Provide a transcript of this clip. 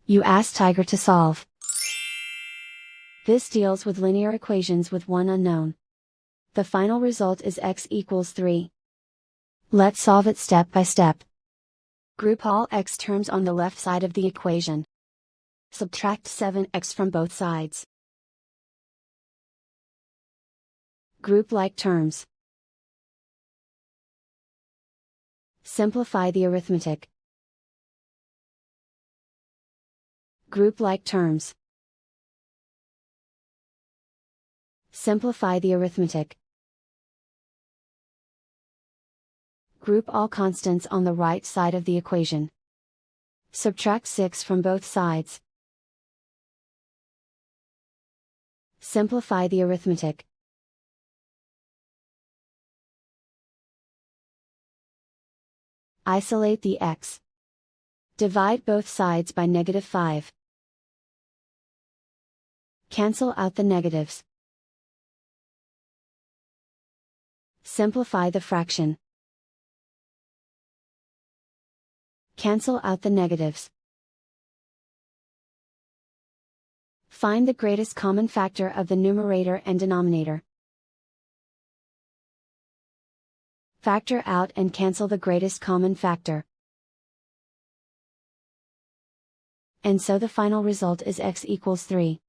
You ask Tiger to solve. This deals with linear equations with one unknown. The final result is x equals 3. Let's solve it step by step. Group all x terms on the left side of the equation. Subtract 7x from both sides. Group like terms. Simplify the arithmetic. Group like terms. Simplify the arithmetic. Group all constants on the right side of the equation. Subtract 6 from both sides. Simplify the arithmetic. Isolate the x. Divide both sides by -5. Cancel out the negatives. Simplify the fraction. Cancel out the negatives. Find the greatest common factor of the numerator and denominator. Factor out and cancel the greatest common factor. And so the final result is x equals 3.